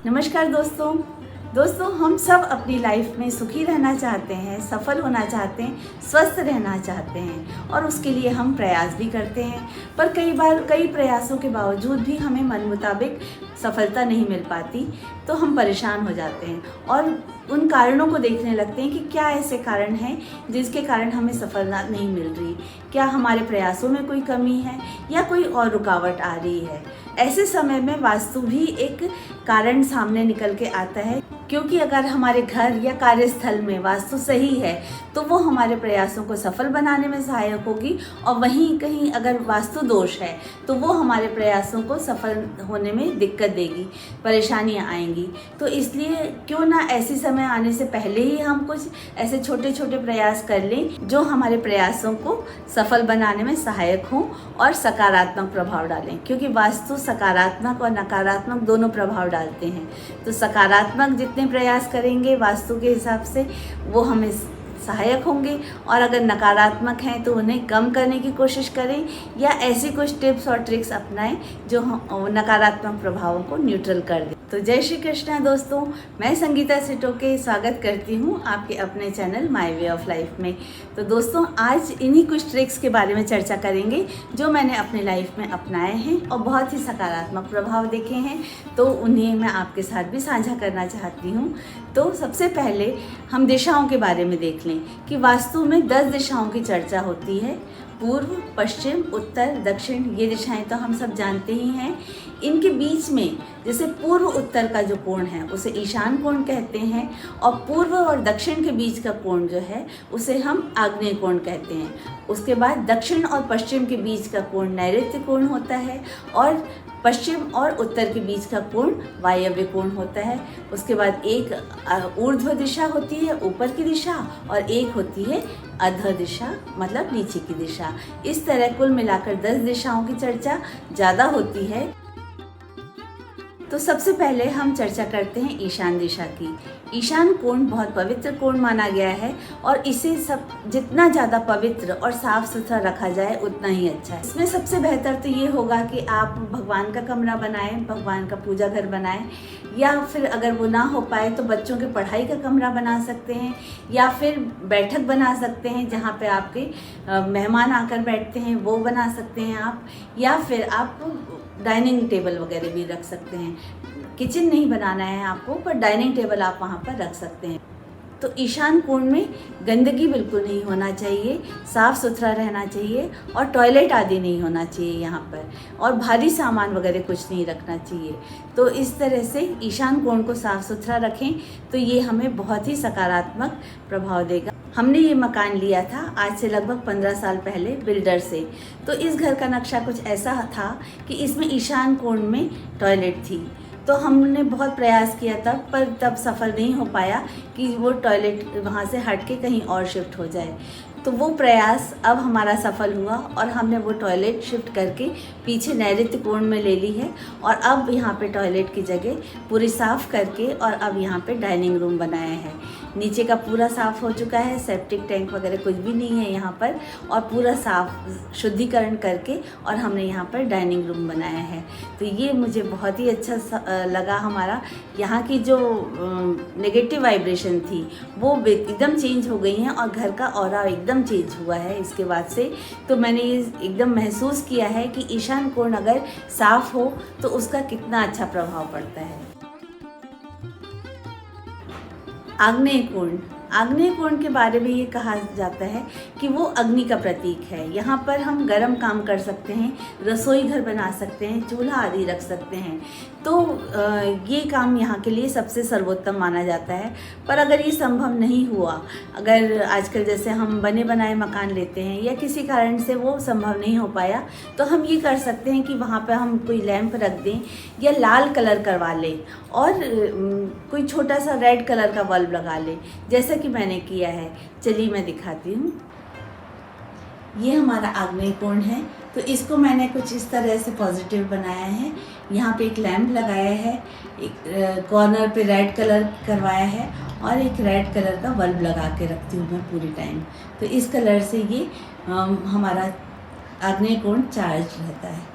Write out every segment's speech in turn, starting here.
नमस्कार दोस्तों, हम सब अपनी लाइफ में सुखी रहना चाहते हैं, सफल होना चाहते हैं, स्वस्थ रहना चाहते हैं और उसके लिए हम प्रयास भी करते हैं। पर कई बार कई प्रयासों के बावजूद भी हमें मन मुताबिक सफलता नहीं मिल पाती, तो हम परेशान हो जाते हैं और उन कारणों को देखने लगते हैं कि क्या ऐसे कारण हैं जिसके कारण हमें सफलता नहीं मिल रही। क्या हमारे प्रयासों में कोई कमी है या कोई और रुकावट आ रही है। ऐसे समय में वास्तु भी एक कारण सामने निकल के आता है, क्योंकि अगर हमारे घर या कार्यस्थल में वास्तु सही है तो वो हमारे प्रयासों को सफल बनाने में सहायक होगी, और वहीं कहीं अगर वास्तु दोष है तो वो हमारे प्रयासों को सफल होने में दिक्कत देगी, परेशानियां आएंगी। तो इसलिए क्यों ना ऐसे समय आने से पहले ही हम कुछ ऐसे छोटे छोटे प्रयास कर लें जो हमारे प्रयासों को सफल बनाने में सहायक हों और सकारात्मक प्रभाव डालें, क्योंकि वास्तु सकारात्मक और नकारात्मक दोनों प्रभाव डालते हैं। तो सकारात्मक जितने प्रयास करेंगे वास्तु के हिसाब से वो हमें सहायक होंगे, और अगर नकारात्मक हैं तो उन्हें कम करने की कोशिश करें या ऐसी कुछ टिप्स और ट्रिक्स अपनाएं जो नकारात्मक प्रभावों को न्यूट्रल कर दें। तो जय श्री कृष्णा दोस्तों, मैं संगीता सिटोके स्वागत करती हूँ आपके अपने channel my way of life में। तो दोस्तों, आज इन्हीं कुछ ट्रिक्स के बारे में चर्चा करेंगे जो मैंने अपनी लाइफ में अपनाए हैं और बहुत ही सकारात्मक प्रभाव देखे हैं, तो उन्हें मैं आपके साथ भी साझा करना चाहती हूँ। तो सबसे पहले हम दिशाओं के बारे में देख लें कि वास्तु में 10 दिशाओं की चर्चा होती है। पूर्व, पश्चिम, उत्तर, दक्षिण, ये दिशाएं तो हम सब जानते ही हैं। इनके बीच में जैसे पूर्व उत्तर का जो कोण है उसे ईशान कोण कहते हैं, और पूर्व और दक्षिण के बीच का कोण जो है उसे हम आग्नेय कोण कहते हैं। उसके बाद दक्षिण और पश्चिम के बीच का कोण नैऋत्य कोण होता है, और पश्चिम और उत्तर के बीच का कोण वायव्य कोण होता है। उसके बाद एक ऊर्ध्व दिशा होती है, ऊपर की दिशा, और एक होती है अधः दिशा, मतलब नीचे की दिशा। इस तरह कुल मिलाकर 10 दिशाओं की चर्चा ज़्यादा होती है। तो सबसे पहले हम चर्चा करते हैं ईशान दिशा की। ईशान कोण बहुत पवित्र कोण माना गया है, और इसे सब जितना ज़्यादा पवित्र और साफ सुथरा रखा जाए उतना ही अच्छा है। इसमें सबसे बेहतर तो ये होगा कि आप भगवान का कमरा बनाएं, भगवान का पूजा घर बनाएं, या फिर अगर वो ना हो पाए तो बच्चों के पढ़ाई का कमरा बना सकते हैं, या फिर बैठक बना सकते हैं जहाँ पे आपके मेहमान आकर बैठते हैं, वो बना सकते हैं आप, या फिर आप डाइनिंग टेबल वगैरह भी रख सकते हैं। किचन नहीं बनाना है आपको, पर डाइनिंग टेबल आप वहाँ पर रख सकते हैं। तो ईशान कोण में गंदगी बिल्कुल नहीं होना चाहिए, साफ़ सुथरा रहना चाहिए, और टॉयलेट आदि नहीं होना चाहिए यहाँ पर, और भारी सामान वगैरह कुछ नहीं रखना चाहिए। तो इस तरह से ईशान कोण को साफ़ सुथरा रखें तो ये हमें बहुत ही सकारात्मक प्रभाव देगा। हमने ये मकान लिया था आज से लगभग 15 साल पहले बिल्डर से। तो इस घर का नक्शा कुछ ऐसा था कि इसमें ईशान कोण में टॉयलेट थी। तो हमने बहुत प्रयास किया पर तब सफल नहीं हो पाया कि वो टॉयलेट वहाँ से हट के कहीं और शिफ्ट हो जाए। तो वो प्रयास अब हमारा सफल हुआ, और हमने वो टॉयलेट शिफ्ट करके पीछे नैऋत्य कोण में ले ली है, और अब यहाँ पे टॉयलेट की जगह पूरी साफ़ करके और अब यहाँ पे डाइनिंग रूम बनाया है। नीचे का पूरा साफ़ हो चुका है, सेप्टिक टैंक वगैरह कुछ भी नहीं है यहाँ पर, और पूरा साफ शुद्धिकरण करके और हमने यहाँ पर डाइनिंग रूम बनाया है। तो ये मुझे बहुत ही अच्छा लगा। हमारा यहाँ की जो नेगेटिव वाइब्रेशन थी वो एकदम चेंज हो गई हैं, और घर का ऑरा एकदम चेंज हुआ है इसके बाद से। तो मैंने ये एकदम महसूस किया है कि ईशान कोण अगर साफ़ हो तो उसका कितना अच्छा प्रभाव पड़ता है। आग्नेय कोण, आग्नेय कोण के बारे में ये कहा जाता है कि वो अग्नि का प्रतीक है। यहाँ पर हम गर्म काम कर सकते हैं, रसोई घर बना सकते हैं, चूल्हा आदि रख सकते हैं। तो ये काम यहाँ के लिए सबसे सर्वोत्तम माना जाता है। पर अगर ये संभव नहीं हुआ, अगर आजकल जैसे हम बने बनाए मकान लेते हैं या किसी कारण से वो संभव नहीं हो पाया, तो हम ये कर सकते हैं कि वहाँ पर हम कोई लैंप रख दें या लाल कलर करवा लें, और कोई छोटा सा रेड कलर का बल्ब लगा लें, जैसा कि मैंने किया है। चलिए मैं दिखाती हूँ। ये हमारा आग्नेय कोण है, तो इसको मैंने कुछ इस तरह से पॉजिटिव बनाया है। यहाँ पे एक लैंप लगाया है, एक कॉर्नर पे रेड कलर करवाया है, और एक रेड कलर का बल्ब लगा के रखती हूँ मैं पूरी टाइम। तो इस कलर से ये हमारा आग्नेय कोण चार्ज रहता है।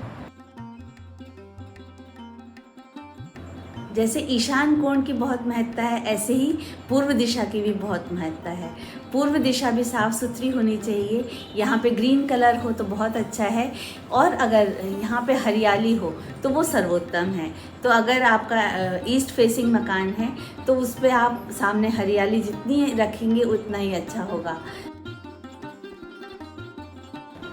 जैसे ईशान कोण की बहुत महत्ता है, ऐसे ही पूर्व दिशा की भी बहुत महत्ता है। पूर्व दिशा भी साफ़ सुथरी होनी चाहिए। यहाँ पे ग्रीन कलर हो तो बहुत अच्छा है, और अगर यहाँ पे हरियाली हो तो वो सर्वोत्तम है। तो अगर आपका ईस्ट फेसिंग मकान है तो उस पर आप सामने हरियाली जितनी रखेंगे उतना ही अच्छा होगा।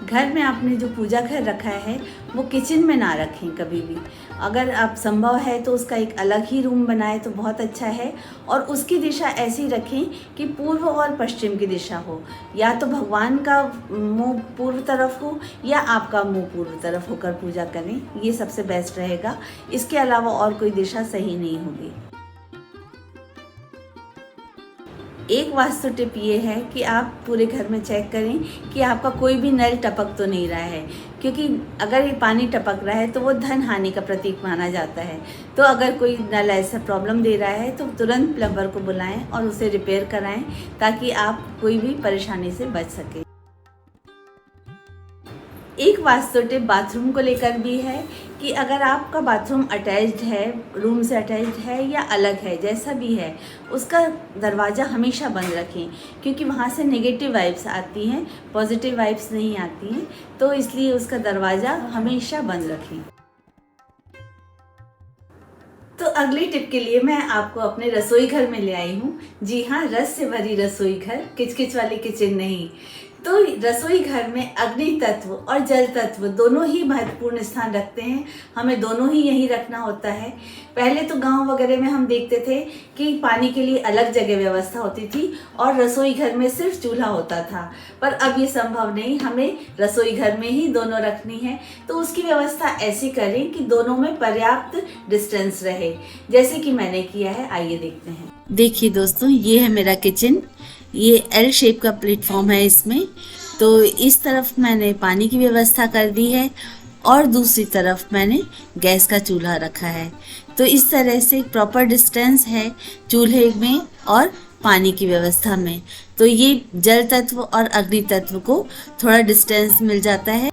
घर में आपने जो पूजा घर रखा है वो किचन में ना रखें कभी भी। अगर आप संभव है तो उसका एक अलग ही रूम बनाएं तो बहुत अच्छा है, और उसकी दिशा ऐसी रखें कि पूर्व और पश्चिम की दिशा हो। या तो भगवान का मुंह पूर्व तरफ हो या आपका मुंह पूर्व तरफ होकर पूजा करें, ये सबसे बेस्ट रहेगा। इसके अलावा और कोई दिशा सही नहीं होगी। एक वास्तु टिप ये है कि आप पूरे घर में चेक करें कि आपका कोई भी नल टपक तो नहीं रहा है, क्योंकि अगर ये पानी टपक रहा है तो वो धन हानि का प्रतीक माना जाता है। तो अगर कोई नल ऐसा प्रॉब्लम दे रहा है तो तुरंत प्लम्बर को बुलाएं और उसे रिपेयर कराएं, ताकि आप कोई भी परेशानी से बच सकें। एक वास्तु टिप बाथरूम को लेकर भी है कि अगर आपका बाथरूम अटैच्ड है, रूम से अटैच्ड है या अलग है, जैसा भी है, उसका दरवाज़ा हमेशा बंद रखें, क्योंकि वहाँ से नेगेटिव वाइब्स आती हैं, पॉजिटिव वाइब्स नहीं आती हैं। तो इसलिए उसका दरवाज़ा हमेशा बंद रखें। तो अगली टिप के लिए मैं आपको अपने रसोई घर में ले आई हूँ। जी हाँ, रस से भरी रसोई घर, किचकिच वाली किचन नहीं। तो रसोई घर में अग्नि तत्व और जल तत्व दोनों ही महत्वपूर्ण स्थान रखते हैं। हमें दोनों ही यही रखना होता है। पहले तो गांव वगैरह में हम देखते थे कि पानी के लिए अलग जगह व्यवस्था होती थी और रसोई घर में सिर्फ चूल्हा होता था, पर अब ये संभव नहीं, हमें रसोई घर में ही दोनों रखनी है। तो उसकी व्यवस्था ऐसी करें कि दोनों में पर्याप्त डिस्टेंस रहे, जैसे कि मैंने किया है। आइए देखते हैं। देखिए दोस्तों, ये है मेरा किचन। ये एल शेप का प्लेटफॉर्म है इसमें। तो इस तरफ मैंने पानी की व्यवस्था कर दी है और दूसरी तरफ मैंने गैस का चूल्हा रखा है। तो इस तरह से प्रॉपर डिस्टेंस है चूल्हे में और पानी की व्यवस्था में। तो ये जल तत्व और अग्नि तत्व को थोड़ा डिस्टेंस मिल जाता है।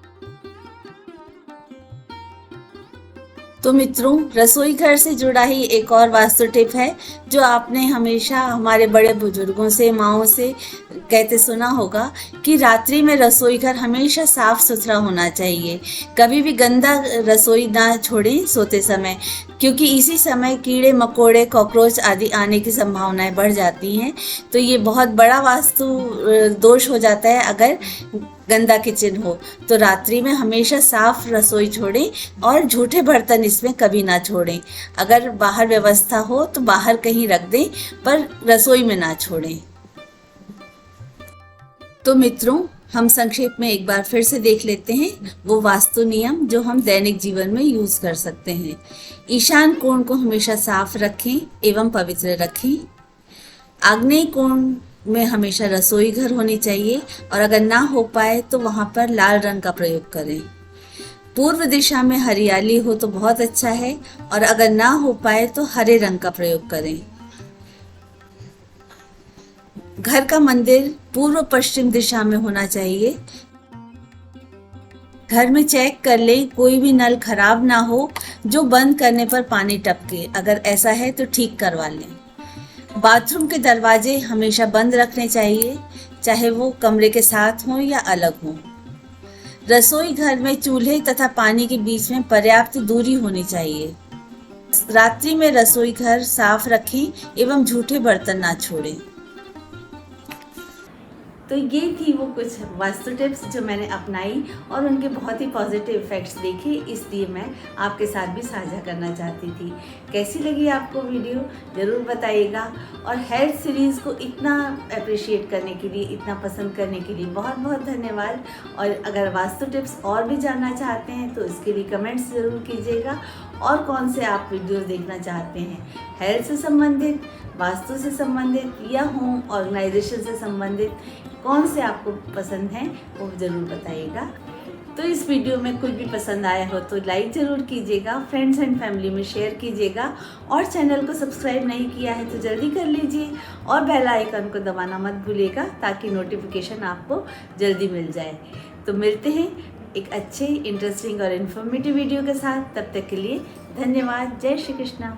तो मित्रों, रसोई घर से जुड़ा ही एक और वास्तु टिप है जो आपने हमेशा हमारे बड़े बुजुर्गों से, माओं से कहते सुना होगा कि रात्रि में रसोई घर हमेशा साफ सुथरा होना चाहिए। कभी भी गंदा रसोई ना छोड़ें सोते समय, क्योंकि इसी समय कीड़े मकोड़े, कॉकरोच आदि आने की संभावनाएं बढ़ जाती हैं। तो ये बहुत बड़ा वास्तु दोष हो जाता है अगर गंदा किचन हो। तो रात्रि में हमेशा साफ रसोई छोड़ें और झूठे बर्तन इसमें कभी ना छोड़ें। अगर बाहर व्यवस्था हो तो बाहर कहीं रख दें, पर रसोई में ना छोड़ें। तो मित्रों, हम संक्षेप में एक बार फिर से देख लेते हैं वो वास्तु नियम जो हम दैनिक जीवन में यूज कर सकते हैं। ईशान कोण को हमेशा साफ रखें एवं पवित्र रखें। आग्नेय कोण में हमेशा रसोई घर होनी चाहिए, और अगर ना हो पाए तो वहां पर लाल रंग का प्रयोग करें। पूर्व दिशा में हरियाली हो तो बहुत अच्छा है, और अगर ना हो पाए तो हरे रंग का प्रयोग करें। घर का मंदिर पूर्व पश्चिम दिशा में होना चाहिए। घर में चेक कर लें कोई भी नल खराब ना हो जो बंद करने पर पानी टपके। अगर ऐसा है तो ठीक करवा लें। बाथरूम के दरवाजे हमेशा बंद रखने चाहिए, चाहे वो कमरे के साथ हों या अलग हों। रसोई घर में चूल्हे तथा पानी के बीच में पर्याप्त दूरी होनी चाहिए। रात्रि में रसोई घर साफ रखें एवं झूठे बर्तन ना छोड़ें। तो ये थी वो कुछ वास्तु टिप्स जो मैंने अपनाई और उनके बहुत ही पॉजिटिव इफ़ेक्ट्स देखे, इसलिए मैं आपके साथ भी साझा करना चाहती थी। कैसी लगी आपको वीडियो ज़रूर बताइएगा, और हेल्थ सीरीज़ को इतना अप्रिशिएट करने के लिए, इतना पसंद करने के लिए बहुत बहुत धन्यवाद। और अगर वास्तु टिप्स और भी जानना चाहते हैं तो इसके लिए कमेंट्स ज़रूर कीजिएगा, और कौन से आप वीडियोज़ देखना चाहते हैं, हेल्थ से संबंधित, वास्तु से संबंधित या होम ऑर्गेनाइजेशन से संबंधित, कौन से आपको पसंद हैं वो ज़रूर बताइएगा। तो इस वीडियो में कुछ भी पसंद आया हो तो लाइक ज़रूर कीजिएगा, फ्रेंड्स एंड फैमिली में शेयर कीजिएगा, और चैनल को सब्सक्राइब नहीं किया है तो जल्दी कर लीजिए, और बेल आइकन को दबाना मत भूलिएगा ताकि नोटिफिकेशन आपको जल्दी मिल जाए। तो मिलते हैं एक अच्छे, इंटरेस्टिंग और इन्फॉर्मेटिव वीडियो के साथ। तब तक के लिए धन्यवाद। जय श्री कृष्णा।